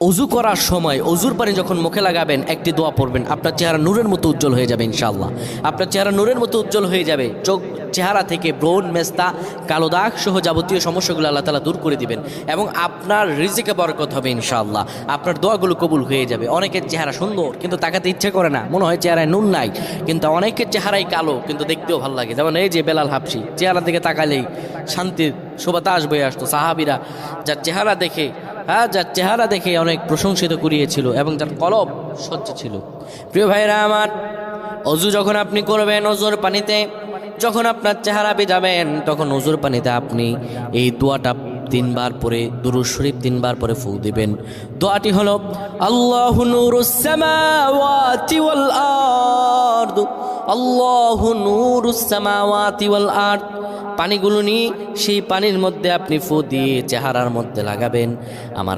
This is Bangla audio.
অজু করার সময় অজুর পানি যখন মুখে লাগাবেন একটি দোয়া পড়বেন, আপনার চেহারা নূরের মতো উজ্জ্বল হয়ে যাবে ইনশাআল্লাহ। আপনার চেহারা নূরের মতো উজ্জ্বল হয়ে যাবে। চেহারা থেকে ব্রণ, মেস্তা, কালো দাগ সহ যাবতীয় সমস্যাগুলো আল্লাহ তাআলা দূর করে দিবেন এবং আপনার রিজিকে বরকত হবে ইনশাআল্লাহ। আপনার দোয়াগুলো কবুল হয়ে যাবে। অনেকের চেহারা সুন্দর কিন্তু তাকাতে ইচ্ছে করে না, মনে হয় চেহারায় নুন নাই, কিন্তু অনেকের চেহারাই কালো কিন্তু দেখতেও ভালো লাগে। যেমন এই যে বেলাল হাবশি, চেহারা দিকে তাকালেই শান্তির সুবাতাস বয়ে আসতো। সাহাবীরা যার চেহারা দেখে অনেক প্রশংসিত করিয়েছিল এবং যার কলব স্বচ্ছ ছিল। প্রিয় ভাইরা আমার, অজু যখন আপনি করবেন, অজুর পানিতে যখন আপনার চেহারা ভিজাবেন, তখন অজুর পানিতে আপনি এই দোয়াটা 3 বার পরে, দুরূদ শরীফ 3 বার পরে ফু দিবেন। দোয়াটি হলো আল্লাহু নূরুস সামাওয়াতি ওয়াল আরদ, আল্লাহু নূরুস সামাওয়াতি ওয়াল আরদ। পানিগুলো নিয়ে সেই পানির মধ্যে আপনি ফু দিয়ে চেহারার মধ্যে লাগাবেন। আমার